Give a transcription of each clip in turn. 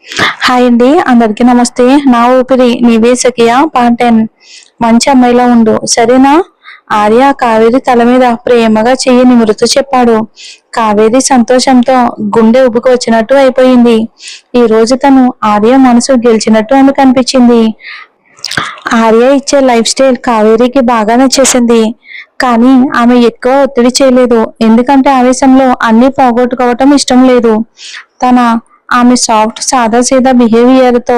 Hi అండి, అందరికీ నమస్తే. నా ఊపిరి నీవే సఖియా పార్ట్ 10. మంచి అమ్మాయిలా ఉండు, సరేనా? ఆర్య కావేరి తల మీద ప్రేమగా చెయ్యి నిమురుతూ చెప్పాడు. కావేరి సంతోషంతో గుండె ఉబ్బుకు వచ్చినట్టు అయిపోయింది. ఈ రోజు తను ఆర్య మనసు గెలిచినట్టు ఆమెకు అనిపించింది. ఆర్య ఇచ్చే లైఫ్ స్టైల్ కావేరికి బాగా నచ్చేసింది. కానీ ఆమె ఎక్కువ ఒత్తిడి చేయలేదు, ఎందుకంటే ఆవేశంలో అన్ని పోగొట్టుకోవటం ఇష్టం లేదు. తన ఆమె సాఫ్ట్ సాదా సీదా బిహేవియర్ తో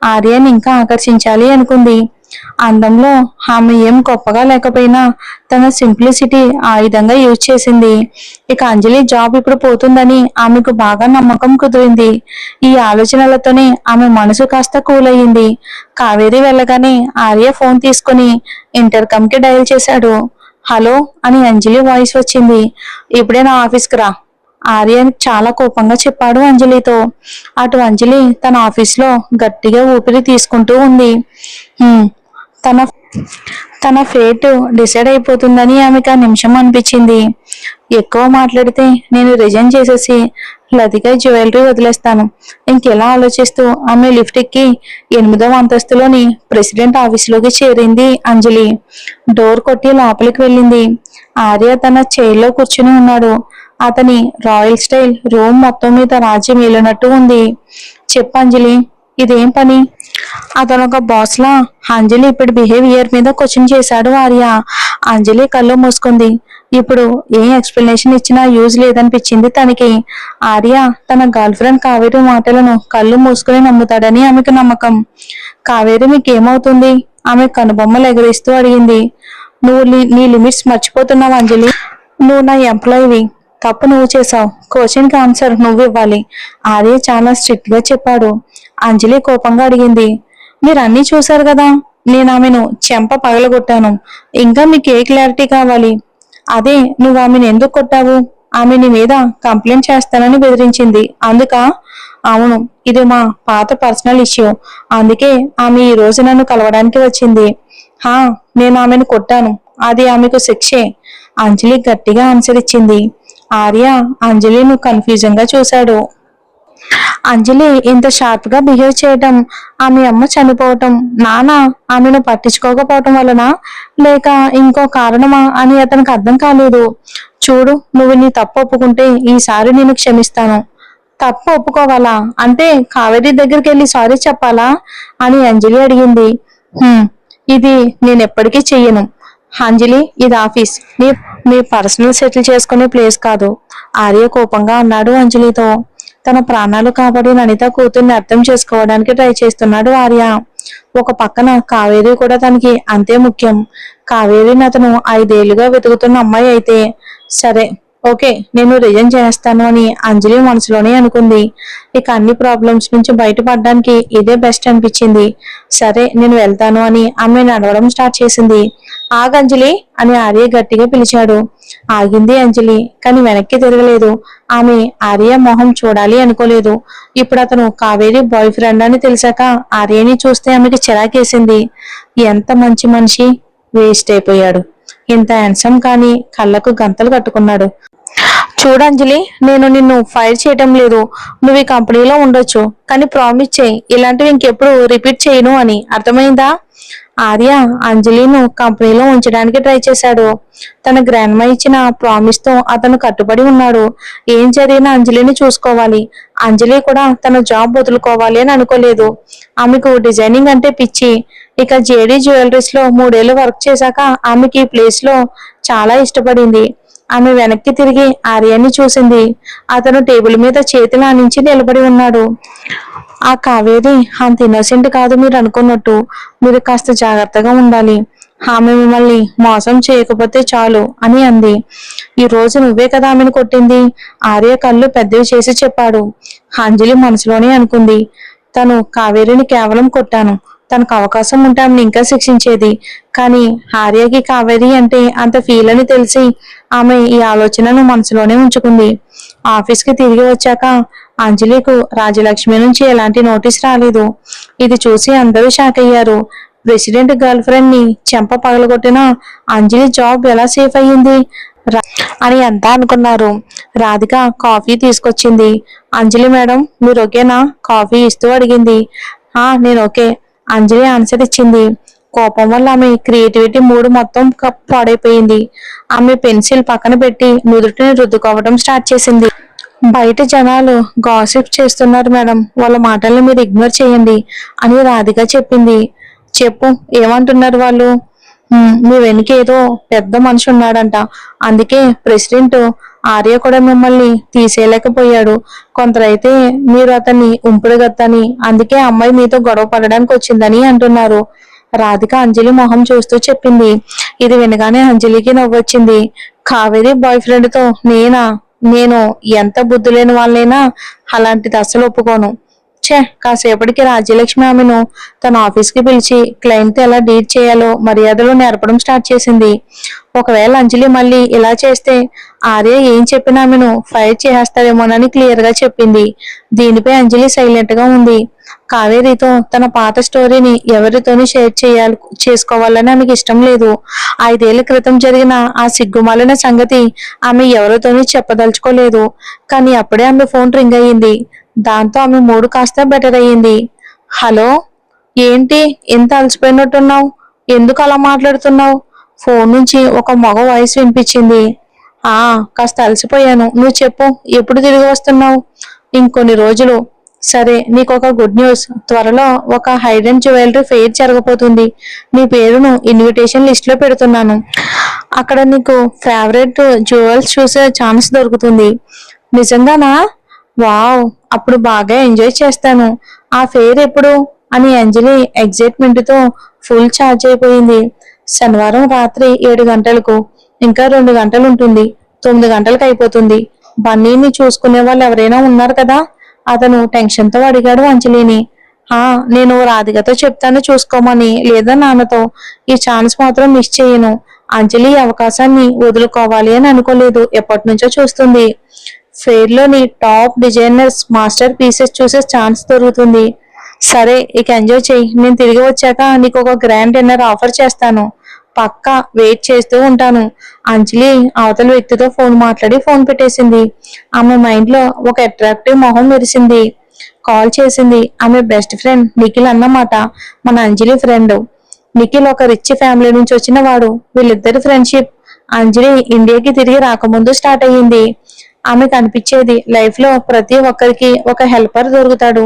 ఆర్యని ఇంకా ఆకర్షించాలి అనుకుంది. అందంలో ఆమె ఏం గొప్పగా లేకపోయినా తన సింప్లిసిటీ ఆయుధంగా యూజ్ చేసింది. ఇక అంజలి జాబ్ ఇప్పుడు పోతుందని ఆమెకు బాగా నమ్మకం కుదిరింది. ఈ ఆలోచనలతోనే ఆమె మనసు కాస్త కూల్ అయ్యింది. కావేరి వెళ్ళగానే ఆర్య ఫోన్ తీసుకుని ఇంటర్కమ్ కి డయల్ చేశాడు. హలో అని అంజలి వాయిస్ వచ్చింది. ఇప్పుడే నా ఆఫీస్కి రా, ఆర్యన్ చాలా కోపంగా చెప్పాడు అంజలితో. అటు అంజలి తన ఆఫీస్లో గట్టిగా ఊపిరి తీసుకుంటూ ఉంది. తన తన ఫేట్ డిసైడ్ అయిపోతుందని ఆమెకు ఆ నిమిషం అనిపించింది. ఎక్కువ మాట్లాడితే నేను రిజైన్ చేసేసి లతిక జ్యువెలరీ వదిలేస్తాను. ఇంకెలా ఆలోచిస్తూ ఆమె లిఫ్ట్ ఎక్కి 8వ అంతస్తులోని ప్రెసిడెంట్ ఆఫీసులోకి చేరింది అంజలి. డోర్ కొట్టి లోపలికి వెళ్ళింది. ఆర్య తన చైర్లో కూర్చుని ఉన్నాడు. అతని రాయల్ స్టైల్ రూమ్ మొత్తం మీద రాజ్యం ఏలినట్టు ఉంది. చెప్పు అంజలి, ఇదేం పని? అతను ఒక బాస్ లా అంజలి ఇప్పుడు బిహేవియర్ మీద క్వశ్చన్ చేశాడు ఆర్య. అంజలి కళ్ళు మూసుకుంది. ఇప్పుడు ఏం ఎక్స్ప్లెనేషన్ ఇచ్చినా యూజ్ లేదనిపించింది తనకి. ఆర్య తన గర్ల్ ఫ్రెండ్ కావేరి మాటలను కళ్ళు మూసుకుని నమ్ముతాడని ఆమెకు నమ్మకం. కావేరి మీకేమవుతుంది? ఆమె కనుబొమ్మలు ఎగరేస్తూ అడిగింది. నువ్వు నీ లిమిట్స్ మర్చిపోతున్నావు అంజలి. నువ్వు నా ఎంప్లాయీవి, తప్పు నువ్వు చేసావు, క్వశ్చన్ కి ఆన్సర్ నువ్వు ఇవ్వాలి, ఆర్య చాలా స్ట్రిక్ట్ గా చెప్పాడు. అంజలి కోపంగా అడిగింది. మీరు అన్నీ చూశారు కదా, నేను ఆమెను చెంప పగలగొట్టాను, ఇంకా మీకు ఏ క్లారిటీ కావాలి? అదే, నువ్వు ఆమెను ఎందుకు కొట్టావు? ఆమె నీ మీద కంప్లైంట్ చేస్తానని బెదిరించింది అందుకా? అవును, ఇది మా పాత పర్సనల్ ఇష్యూ, అందుకే ఆమె ఈ రోజు నన్ను కలవడానికి వచ్చింది. హా, నేను ఆమెను కొట్టాను, అది ఆమెకు శిక్షే, అంజలి గట్టిగా ఆన్సర్ ఇచ్చింది. ఆర్య అంజలిను కన్ఫ్యూజన్ గా చూశాడు. అంజలి ఇంత షార్ప్ గా బిహేవ్ చేయటం, ఆమె అమ్మ చనిపోవటం, నాన్న ఆమెను పట్టించుకోకపోవటం వలన, లేక ఇంకో కారణమా అని అతనికి అర్థం కాలేదు. చూడు, నువ్వు నీ తప్పు ఒప్పుకుంటే ఈసారి నేను క్షమిస్తాను. తప్పు ఒప్పుకోవాలా? అంటే కావేరి దగ్గరికి వెళ్ళి సారీ చెప్పాలా అని అంజలి అడిగింది. ఇది నేను ఎప్పటికీ చెయ్యను అంజలి, ఇది ఆఫీస్, మీ పర్సనల్ సెటిల్ చేసుకునే ప్లేస్ కాదు, ఆర్య కోపంగా అన్నాడు అంజలితో. తన ప్రాణాలు కాపాడిన అనిత కూతుర్ని అర్థం చేసుకోవడానికి ట్రై చేస్తున్నాడు ఆర్య. ఒక పక్కన కావేరి కూడా తనకి అంతే ముఖ్యం. కావేరిని అతను 5 ఏళ్లుగా వెతుకుతున్న అమ్మాయి అయితే సరే, ఓకే, నేను రిజైన్ చేస్తాను అని అంజలి మనసులోనే అనుకుంది. ఇక అన్ని ప్రాబ్లమ్స్ నుంచి బయటపడడానికి ఇదే బెస్ట్ అనిపించింది. సరే, నేను వెళ్తాను అని ఆమె నడవడం స్టార్ట్ చేసింది. ఆగంజలి అని ఆర్య గట్టిగా పిలిచాడు. ఆగింది అంజలి, కానీ వెనక్కి తిరగలేదు. ఆమె ఆర్య మొహం చూడాలి అనుకోలేదు. ఇప్పుడు అతను కావేరి బాయ్ ఫ్రెండ్ అని తెలిసాక ఆర్యని చూస్తే ఆమెకి చిరాకేసింది. ఎంత మంచి మనిషి, వేస్ట్ అయిపోయాడు. ఇంత హ్యాండ్సమ్ కానీ కళ్ళకు గంతలు కట్టుకున్నాడు. చూడంజలి, నేను నిన్ను ఫైర్ చేయటం లేదు, నువ్వు ఈ కంపెనీలో ఉండొచ్చు, కానీ ప్రామిస్ చేయి ఇలాంటివి ఇంకెప్పుడు రిపీట్ చేయను అని, అర్థమైందా? ఆర్య అంజలిను కంపెనీలో ఉంచడానికి ట్రై చేశాడు. తన గ్రాండ్ మా ఇచ్చిన ప్రామిస్ తో అతను కట్టుబడి ఉన్నాడు. ఏం జరిగినా అంజలిని చూసుకోవాలి, అంజలి కూడా తన జాబ్ వదులుకోవాలి అని అనుకోలేదు. ఆమెకు డిజైనింగ్ అంటే పిచ్చి. ఇక జేడీ జ్యువెలరీస్ లో 3 ఏళ్లు వర్క్ చేశాక ఆమెకి ఈ ప్లేస్ లో చాలా ఇష్టపడింది. ఆమె వెనక్కి తిరిగి ఆర్యాన్ని చూసింది. అతను టేబుల్ మీద చేతులు ఆనించి నిలబడి ఉన్నాడు. ఆ కావేరి అంత ఇన్నోసెంట్ కాదు మీరు అనుకున్నట్టు, మీరు కాస్త జాగ్రత్తగా ఉండాలి, ఆమె మిమ్మల్ని మోసం చేయకపోతే చాలు అని అంది. ఈ రోజు నువ్వే కదా ఆమెను కొట్టింది, ఆర్య కళ్ళు పెద్దవి చేసి చెప్పాడు. అంజలి మనసులోనే అనుకుంది, తను కావేరిని కేవలం కొట్టాను, తనకు అవకాశం ఉంటే ఆమెను ఇంకా శిక్షించేది, కానీ ఆర్యకి కావేరి అంటే అంత ఫీల్ అని తెలిసి ఆమె ఈ ఆలోచనను మనసులోనే ఉంచుకుంది. ఆఫీస్కి తిరిగి వచ్చాక అంజలికు రాజలక్ష్మి నుంచి ఎలాంటి నోటీస్ రాలేదు. ఇది చూసి అందరూ షాక్ అయ్యారు. ప్రెసిడెంట్ గర్ల్ ఫ్రెండ్ ని చెంప పగలగొట్టిన అంజలి జాబ్ ఎలా సేఫ్ అయ్యింది? అని అంతా అనుకున్నారు. రాధిక కాఫీ తీసుకొచ్చింది. అంజలి మేడం మీరు ఓకేనా? కాఫీ ఇస్తూ అడిగింది. నేను ఓకే, అంజలి ఆన్సర్ ఇచ్చింది. కోపం వల్ల ఆమె క్రియేటివిటీ మూడు మొత్తం పాడైపోయింది. ఆమె పెన్సిల్ పక్కన పెట్టి నుదుటిని రుద్దుకోవడం స్టార్ట్ చేసింది. బయట జనాలు గాసిప్ చేస్తున్నారు మేడం, వాళ్ళ మాటల్ని మీరు ఇగ్నోర్ చేయండి అని రాధిక చెప్పింది. చెప్పు, ఏమంటున్నారు వాళ్ళు? మీ వెనుక ఏదో పెద్ద మనిషి ఉన్నాడంట, అందుకే ప్రెసిడెంట్ ఆర్య కూడా మిమ్మల్ని తీసేయలేకపోయాడు. కొందరైతే మీరు అతన్ని ఉంపుడు గత్తని, అందుకే అమ్మాయి మీతో గొడవ పడడానికి వచ్చిందని అంటున్నారు. రాధిక అంజలి మొహం చూస్తూ చెప్పింది. ఇది వినగానే అంజలికి నవ్వొచ్చింది. కావేరి బాయ్ ఫ్రెండ్ తో నేను ఎంత బుద్ధి లేని వాళ్ళైనా అలాంటిది అస్సలు ఒప్పుకోను. కాసేపటికి రాజ్యలక్ష్మి ఆమెను తన ఆఫీస్కి పిలిచి క్లయింట్ ఎలా డీల్ చేయాలో మర్యాదలు నేర్పడం స్టార్ట్ చేసింది. ఒకవేళ అంజలి మళ్ళీ ఇలా చేస్తే ఆర్య ఏం చెప్పినా ఆమెను ఫైర్ చేసేస్తాడేమోనని క్లియర్ గా చెప్పింది. దీనిపై అంజలి సైలెంట్ గా ఉంది. కావేరితో తన పాత స్టోరీని ఎవరితోనూ చేసుకోవాలని ఆమెకి ఇష్టం లేదు. 5 ఏళ్ల క్రితం జరిగిన ఆ సిగ్గుమాలిన సంగతి ఆమె ఎవరితోనూ చెప్పదలుచుకోలేదు. కానీ అప్పుడే ఆమె ఫోన్ రింగ్ అయ్యింది. దాంతో ఆమె మూడు కాస్త బెటర్ అయ్యింది. హలో, ఏంటి ఎంత అలసిపోయినట్టున్నావు? ఎందుకు అలా మాట్లాడుతున్నావు? ఫోన్ నుంచి ఒక మగ వాయిస్ వినిపించింది. కాస్త అలసిపోయాను, నువ్వు చెప్పు, ఎప్పుడు తిరిగి వస్తున్నావు? ఇంకొన్ని రోజులు. సరే, నీకు ఒక గుడ్ న్యూస్, త్వరలో ఒక హైడ్ అండ్ జ్యువెలరీ ఫెయిర్ జరగబోతుంది. నీ పేరును ఇన్విటేషన్ లిస్ట్ లో పెడుతున్నాను. అక్కడ నీకు ఫేవరెట్ జ్యువెల్స్ చూసే ఛాన్స్ దొరుకుతుంది. నిజంగానా? వావ్, అప్పుడు బాగా ఎంజాయ్ చేస్తాను. ఆ ఫెయిర్ ఎప్పుడు అని అంజలి ఎగ్జైట్మెంట్ తో ఫుల్ ఛార్జ్ అయిపోయింది. శనివారం రాత్రి 7 గంటలకు. ఇంకా 2 గంటలు ఉంటుంది. 9 గంటలకు అయిపోతుంది. బన్నీని చూసుకునే వాళ్ళు ఎవరైనా ఉన్నారు కదా? అతను టెన్షన్ తో అడిగాడు అంజలిని. నేను రాధికతో చెప్తాను చూసుకోమని, లేదా నాన్నతో. ఈ ఛాన్స్ మాత్రం మిస్ చేయను. అంజలి అవకాశాన్ని వదులుకోవాలి అని అనుకోలేదు. ఎప్పటి నుంచో చూస్తుంది. ఫెయిర్ లోని టాప్ డిజైనర్స్ మాస్టర్ పీసెస్ చూసే ఛాన్స్ దొరుకుతుంది. సరే, ఇక ఎంజాయ్ చెయ్యి. నేను తిరిగి వచ్చాక నీకు ఒక గ్రాండ్ డిన్నర్ ఆఫర్ చేస్తాను. పక్కా వెయిట్ చేస్తూ ఉంటాను. అంజలి అవతల వ్యక్తితో ఫోన్ మాట్లాడి ఫోన్ పెట్టేసింది. ఆమె మైండ్ లో ఒక అట్రాక్టివ్ మొహం మెరిసింది. కాల్ చేసింది. ఆమె బెస్ట్ ఫ్రెండ్ నిఖిల్ అన్నమాట. మన అంజలి ఫ్రెండ్. నిఖిల్ ఒక రిచ్ ఫ్యామిలీ నుంచి వచ్చిన వాడు. వీళ్ళిద్దరి ఫ్రెండ్షిప్ అంజలి ఇండియాకి తిరిగి రాకముందు స్టార్ట్ అయ్యింది. ఆమెకు అనిపించేది లైఫ్ లో ప్రతి ఒక్కరికి ఒక హెల్పర్ దొరుకుతాడు,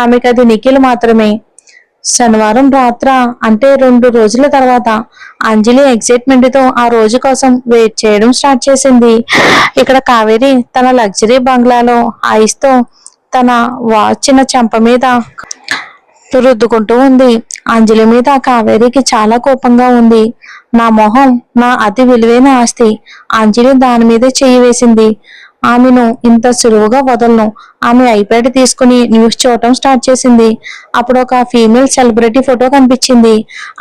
ఆమెకు అది నిఖిల్ మాత్రమే. శనివారం రాత్ర అంటే 2 రోజుల తర్వాత అంజలి ఎక్సైట్మెంట్ తో ఆ రోజు కోసం వెయిట్ చేయడం స్టార్ట్ చేసింది. ఇక్కడ కావేరి తన లగ్జరీ బంగ్లాలో ఐస్ తో తన వాచిన చెంప మీద రుద్దుకుంటూ ఉంది. అంజలి మీద కావేరికి చాలా కోపంగా ఉంది. నా మొహం నా అతి విలువైన ఆస్తి. అంజలి దాని మీద చెయ్యి వేసింది. ఆమెను ఇంత సులువుగా వదలను. ఆమె ఐప్యాడ్ తీసుకుని న్యూస్ చూడటం స్టార్ట్ చేసింది. అప్పుడు ఒక ఫీమేల్ సెలబ్రిటీ ఫోటో కనిపించింది.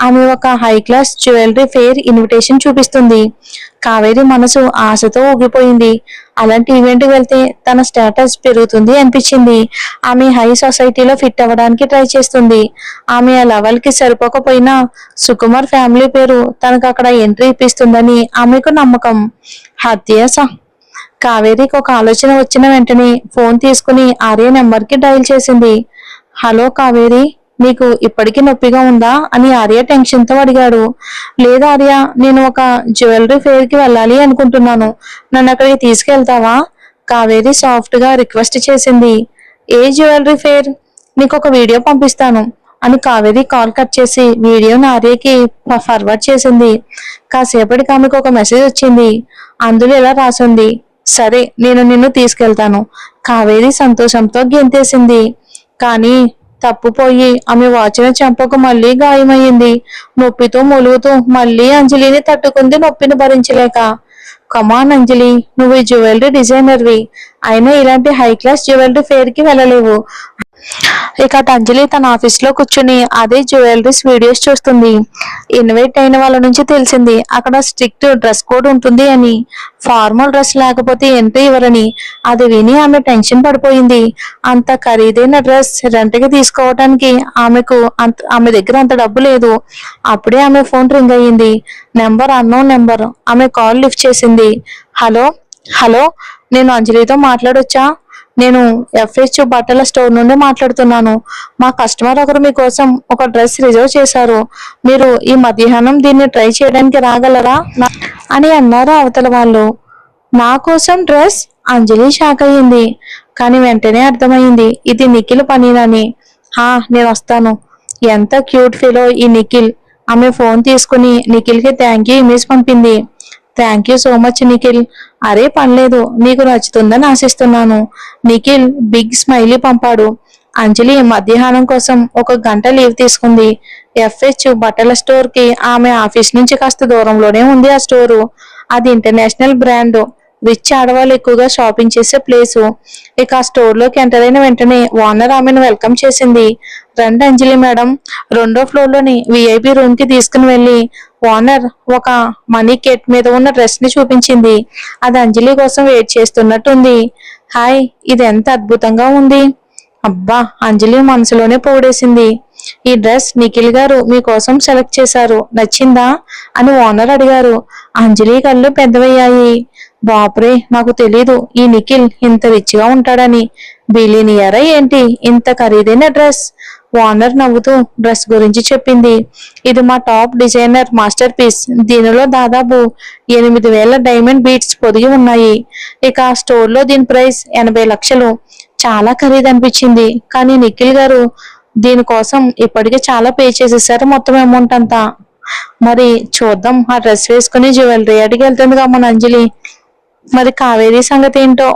ఆమె ఒక high class jewellery fair invitation చూపిస్తుంది. కావేరి మనసు ఆశతో ఊగిపోయింది. అలాంటి ఈవెంట్ వెళ్తే తన స్టేటస్ పెరుగుతుంది అనిపించింది. ఆమె హై సొసైటీలో ఫిట్ అవ్వడానికి ట్రై చేస్తుంది. ఆమె ఆ లెవెల్ కి సరిపోకపోయినా సుకుమార్ ఫ్యామిలీ పేరు తనకు అక్కడ ఎంట్రీ ఇప్పిస్తుందని ఆమెకు నమ్మకం. కావేరికి ఒక ఆలోచన వచ్చిన వెంటనే ఫోన్ తీసుకుని ఆర్య నెంబర్ కి డైల్ చేసింది. హలో కావేరి, నీకు ఇప్పటికీ నొప్పిగా ఉందా అని ఆర్య టెన్షన్ తో అడిగాడు. లేదు ఆర్య, నేను ఒక జ్యువెలరీ ఫెయిర్ కి వెళ్ళాలి అనుకుంటున్నాను. నన్ను అక్కడికి తీసుకెళ్తావా? కావేరి సాఫ్ట్ గా రిక్వెస్ట్ చేసింది. ఏ జ్యువెలరీ ఫెయిర్? నీకు ఒక వీడియో పంపిస్తాను అని కావేరి కాల్ కట్ చేసి వీడియోని ఆర్యకి ఫార్వర్డ్ చేసింది. కాసేపటికి ఆమెకు ఒక మెసేజ్ వచ్చింది. అందులో ఇలా రాసింది. సరే, నేను నిన్ను తీసుకెళ్తాను. కావేరి సంతోషంతో గెంతేసింది. కానీ తప్పుపోయి ఆమె వాచిన చెంపకు మళ్ళీ గాయమయ్యింది. నొప్పితో మొలుగుతూ మళ్ళీ అంజలిని తట్టుకుంది, నొప్పిని భరించలేక. కమాన్ అంజలి, నువ్వు ఈ జ్యువెలరీ డిజైనర్వి, అయినా ఇలాంటి హై క్లాస్ జ్యువెలరీ ఫెయిర్ కి వెళ్ళలేవు. ఇక అటు అంజలి తన ఆఫీస్ లో కూర్చుని అదే జ్యువెలరీస్ వీడియోస్ చూస్తుంది. ఇన్వైట్ అయిన వాళ్ళ నుంచి తెలిసింది అక్కడ స్ట్రిక్ట్ డ్రెస్ కోడ్ ఉంటుంది అని. ఫార్మల్ డ్రెస్ లేకపోతే ఎంట్రీ ఇవ్వరని. అది విని ఆమె టెన్షన్ పడిపోయింది. అంత ఖరీదైన డ్రెస్ రెంట్కి తీసుకోవటానికి ఆమె దగ్గర అంత డబ్బు లేదు. అప్పుడే ఆమె ఫోన్ రింగ్ అయ్యింది. Number unknown number. ఆమె కాల్ లిఫ్ట్ చేసింది. హలో హలో, నేను అంజలితో మాట్లాడొచ్చా? నేను ఎఫ్హెచ్ బట్టల స్టోర్ నుండి మాట్లాడుతున్నాను. మా కస్టమర్ ఒకరు మీకోసం ఒక డ్రెస్ రిజర్వ్ చేశారు. మీరు ఈ మధ్యాహ్నం దీన్ని ట్రై చేయడానికి రాగలరా అని అన్నారు అవతల వాళ్ళు. నా కోసం డ్రెస్? అంజలి షాక్ అయ్యింది. కానీ వెంటనే అర్థమైంది ఇది నిఖిల్ పనినని. నేను వస్తాను. ఎంత క్యూట్ ఫీలో ఈ నిఖిల్. ఆమె ఫోన్ తీసుకుని నిఖిల్ కి థ్యాంక్ యూ ఇమేజ్ పంపింది. Thank you so much Nikhil. అరే పర్లేదు, నీకు నచ్చుతుందని ఆశిస్తున్నాను. నిఖిల్ బిగ్ స్మైలీ పంపాడు. అంజలి మధ్యాహ్నం కోసం ఒక గంట లీవ్ తీసుకుంది. ఎఫ్హెచ్ బట్టల స్టోర్ కి ఆమె ఆఫీస్ నుంచి కాస్త దూరంలోనే ఉంది ఆ స్టోరు. అది ఇంటర్నేషనల్ బ్రాండ్. రిచ్ ఆడవాళ్ళు ఎక్కువగా షాపింగ్ చేసే ప్లేసు. ఇక ఆ స్టోర్ లోకి ఎంటర్ అయిన వెంటనే ఓనర్ ఆమెను వెల్కమ్ చేసింది. రండి అంజలి మేడం. 2వ ఫ్లోర్ లోని విఐపి రూమ్ కి తీసుకుని వెళ్ళి ఓనర్ ఒక మనీ కేట్ మీద ఉన్న డ్రెస్ ని చూపించింది. అది అంజలి కోసం వెయిట్ చేస్తున్నట్టుంది. హాయ్, ఇది ఎంత అద్భుతంగా ఉంది. అబ్బా, అంజలి మనసులోనే పొగిడేసింది. ఈ డ్రెస్ నిఖిల్ గారు మీకోసం సెలెక్ట్ చేశారు, నచ్చిందా అని ఓనర్ అడిగారు. అంజలి కళ్ళు పెద్దవయ్యాయి. బాపురే, నాకు తెలీదు ఈ నిఖిల్ ఇంత రిచ్ గా ఉంటాడని. బిలినియరా ఏంటి ఇంత ఖరీదైన డ్రెస్? ఓనర్ నవ్వుతూ డ్రెస్ గురించి చెప్పింది. ఇది మా టాప్ డిజైనర్ మాస్టర్ పీస్. దీనిలో దాదాపు 8,000 డైమండ్ బీట్స్ పొదిగి ఉన్నాయి. ఇక ఆ స్టోర్ లో దీని ప్రైస్ 80 లక్షలు. చాలా ఖరీదు అనిపించింది. కానీ నిఖిల్ గారు దీనికోసం ఇప్పటికే చాలా పే చేసేసారు, మొత్తం అమౌంట్ అంతా. మరి చూద్దాం, ఆ డ్రెస్ వేసుకుని జ్యువెలరీ అడిగి వెళ్తుందిగా మన అంజలి. మరి కావేరీ సంగతి ఏంటో.